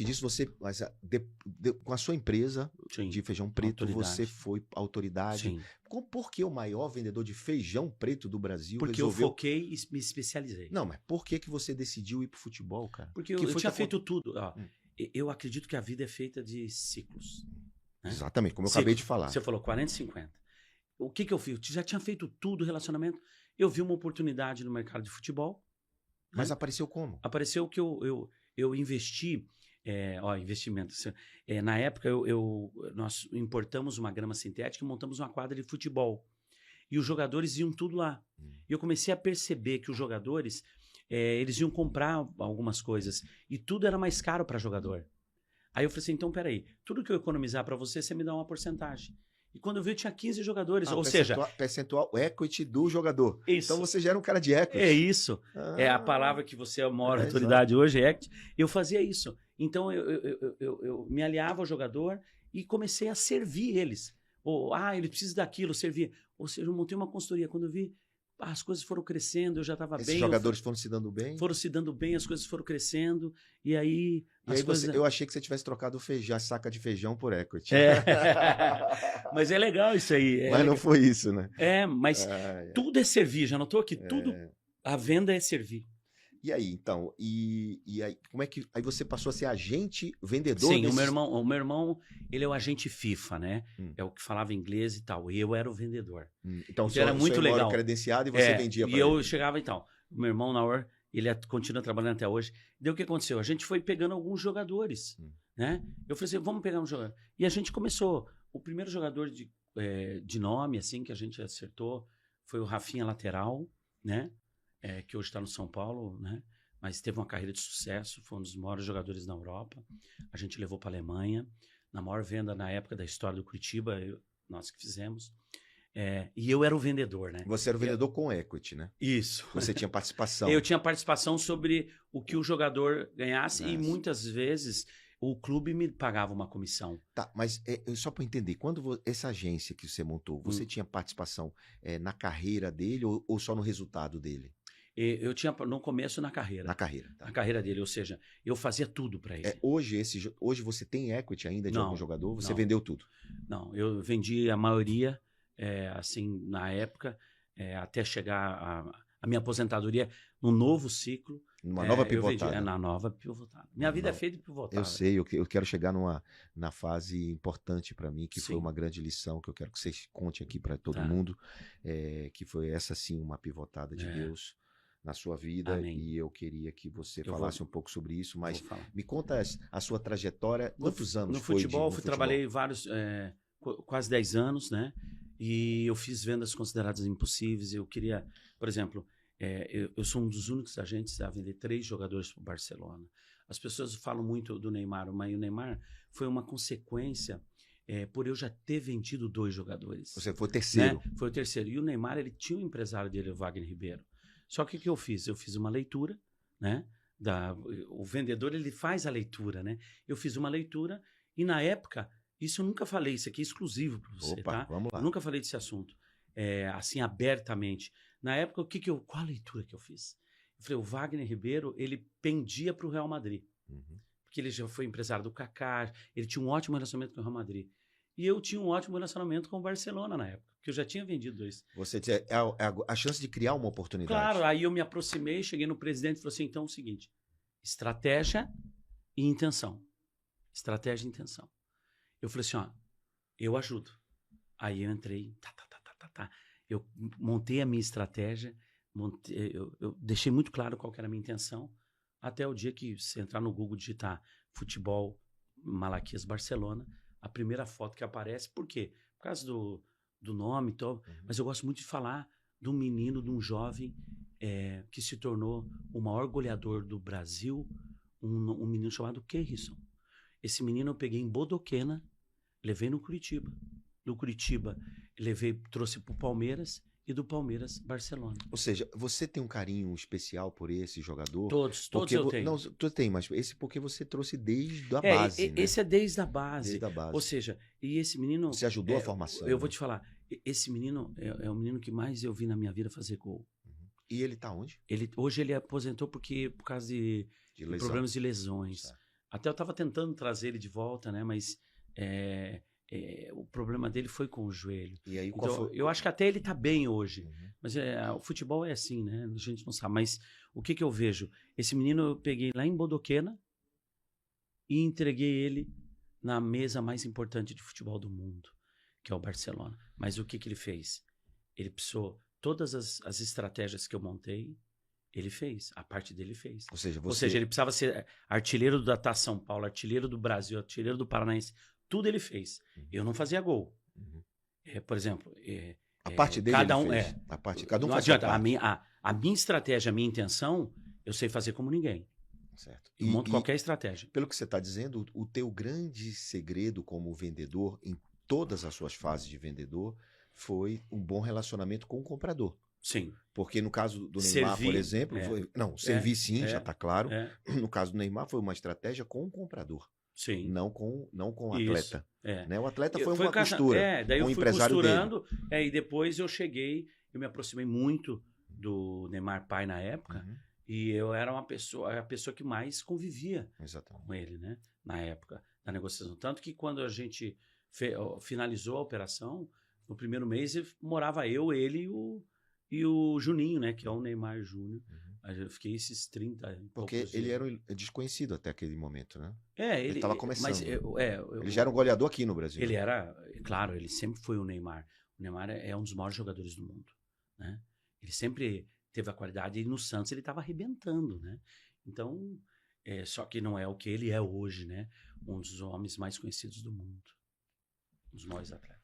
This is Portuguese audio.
independente disso, você, mas, com a sua empresa Sim. de feijão preto, Autoridade. você foi autoridade. Sim. Por que o maior vendedor de feijão preto do Brasil Porque resolveu... eu foquei e me especializei. Não, mas por que você decidiu ir pro futebol, cara? Porque eu tinha feito tudo. Ó, eu acredito que a vida é feita de ciclos. Né? Exatamente, como eu acabei de falar. Você falou 40 e 50. O que eu fiz? Eu já tinha feito tudo, relacionamento. Eu vi uma oportunidade no mercado de futebol. Mas né? apareceu como? Apareceu que eu investi... investimento. Na época, nós importamos uma grama sintética e montamos uma quadra de futebol. E os jogadores iam tudo lá. E eu comecei a perceber que os jogadores, eles iam comprar algumas coisas. E tudo era mais caro para jogador. Aí eu falei assim, então peraí, tudo que eu economizar para você, você me dá uma porcentagem. E quando eu vi, eu tinha 15 jogadores. Ou seja... Percentual equity do jogador. Isso. Então você já era um cara de equity. É isso. É a palavra que você é a maior autoridade hoje, equity. Eu fazia isso. Então eu me aliava ao jogador e comecei a servir eles. Ele precisa daquilo, servir. Ou seja, eu montei uma consultoria. Quando eu vi, as coisas foram crescendo, eu já estava bem. Esses jogadores foram se dando bem? Foram se dando bem, as coisas foram crescendo. E aí... eu achei que você tivesse trocado a saca de feijão por equity. Mas é legal isso aí. Mas não foi isso, né? Mas tudo é servir. Já notou que tudo... A venda é servir. E aí, então? E aí, como é que... Aí você passou a ser agente, vendedor? Sim, o meu irmão, ele é o agente FIFA, né? É o que falava inglês e tal. E eu era o vendedor. Então era muito legal. Era credenciado e você vendia para ele. E eu chegava, então. O meu irmão, na hora, ele continua trabalhando até hoje. Daí o que aconteceu? A gente foi pegando alguns jogadores, né? Eu falei assim, vamos pegar um jogador. E a gente começou. O primeiro jogador de nome, assim, que a gente acertou, foi o Rafinha Lateral, né? Que hoje está no São Paulo, né? Mas teve uma carreira de sucesso, foi um dos maiores jogadores na Europa. A gente levou para a Alemanha, na maior venda na época da história do Curitiba, nós que fizemos. E eu era o vendedor, né? Você era o vendedor com equity, né? Isso. Você tinha participação. Eu tinha participação sobre o que o jogador ganhasse e muitas vezes o clube me pagava uma comissão. Tá, mas só para entender, quando essa agência que você montou, você tinha participação na carreira dele ou só no resultado dele? Eu tinha no começo na carreira. Na carreira, tá. Na carreira dele, ou seja, eu fazia tudo para ele. Hoje você tem equity ainda de algum jogador? Você vendeu tudo? Não, eu vendi a maioria, assim, na época, até chegar a minha aposentadoria num novo ciclo. Numa nova pivotada. Na nova pivotada. Minha vida é feita de pivotada. Eu sei, eu quero chegar na fase importante para mim, que foi uma grande lição, que eu quero que vocês contem aqui para todo mundo, que foi essa sim, uma pivotada de Deus na sua vida. Amém. E eu queria que você falasse um pouco sobre isso, mas me conta a sua trajetória, quantos anos foi? No futebol, trabalhei quase 10 anos, né? E eu fiz vendas consideradas impossíveis. Eu queria, por exemplo, eu sou um dos únicos agentes a vender 3 jogadores para o Barcelona. As pessoas falam muito do Neymar, mas o Neymar foi uma consequência por eu já ter vendido 2 jogadores. Você foi o terceiro. Né? Foi o terceiro. E o Neymar, ele tinha um empresário dele, o Wagner Ribeiro. Só que o que eu fiz? Eu fiz uma leitura, né? O vendedor, ele faz a leitura, né? Eu fiz uma leitura e na época, isso eu nunca falei, isso aqui é exclusivo para você, tá? Vamos lá. Eu nunca falei desse assunto, assim, abertamente. Na época, qual a leitura que eu fiz? Eu falei, o Wagner Ribeiro, ele pendia para o Real Madrid. Porque ele já foi empresário do Kaká, ele tinha um ótimo relacionamento com o Real Madrid. E eu tinha um ótimo relacionamento com o Barcelona na época, porque eu já tinha vendido 2. Você tinha a chance de criar uma oportunidade. Claro, aí eu me aproximei, cheguei no presidente e falei assim, então é o seguinte, estratégia e intenção. Estratégia e intenção. Eu falei assim, eu ajudo. Aí eu entrei, eu montei a minha estratégia, eu deixei muito claro qual que era a minha intenção, até o dia que você entrar no Google, digitar futebol Malaquias Barcelona, a primeira foto que aparece, por quê? Por causa do nome e tal, mas eu gosto muito de falar de um menino, de um jovem que se tornou o maior goleador do Brasil, um menino chamado Keirson. Esse menino eu peguei em Bodoquena, levei no Curitiba. Do Curitiba, trouxe para o Palmeiras e do Palmeiras, Barcelona. Ou seja, você tem um carinho especial por esse jogador? Todos eu tenho. Não, tu tem, mas esse porque você trouxe desde a base, né? Esse é desde a base. Desde a base. Ou seja, e esse menino... Você ajudou a formação. Eu vou te falar, esse menino é o menino que mais eu vi na minha vida fazer gol. E ele tá onde? Hoje ele aposentou por causa de problemas de lesões. Até eu estava tentando trazer ele de volta, né? Mas o problema dele foi com o joelho. E aí, então, eu acho que até ele está bem hoje. Mas o futebol é assim, né? A gente não sabe. Mas o que eu vejo? Esse menino eu peguei lá em Bodoquena e entreguei ele na mesa mais importante de futebol do mundo, que é o Barcelona. Mas o que ele fez? Ele precisou... Todas as estratégias que eu montei, ele fez. A parte dele fez. Ou seja, ele precisava ser artilheiro da Taça São Paulo, artilheiro do Brasil, artilheiro do Paranaense. Tudo ele fez. Eu não fazia gol. Por exemplo... a parte dele cada um fez. A parte, cada um não fazia adianta. A minha estratégia, a minha intenção, eu sei fazer como ninguém. Certo. Eu monto qualquer estratégia. Pelo que você está dizendo, o teu grande segredo como vendedor, em todas as suas fases de vendedor, foi um bom relacionamento com o comprador. Sim. Porque no caso do Neymar, por exemplo, servir sim, já está claro. No caso do Neymar, foi uma estratégia com o comprador. Sim. Não com o atleta. Né? O atleta foi uma costura. Daí eu fui costurando, dele. E depois eu me aproximei muito do Neymar pai na época, e eu era a pessoa que mais convivia com ele, né? Na época da negociação. Tanto que quando a gente finalizou a operação, no primeiro mês morava eu, ele e o Juninho, né? Que é o Neymar Júnior. Eu fiquei esses 30 Porque ele era desconhecido até aquele momento, né? Ele estava começando. Mas ele já era um goleador aqui no Brasil. Ele era, claro, ele sempre foi o Neymar. O Neymar é um dos maiores jogadores do mundo, né? Ele sempre teve a qualidade e no Santos ele estava arrebentando, né? Então, só que não é o que ele é hoje, né? Um dos homens mais conhecidos do mundo. Um dos maiores atletas.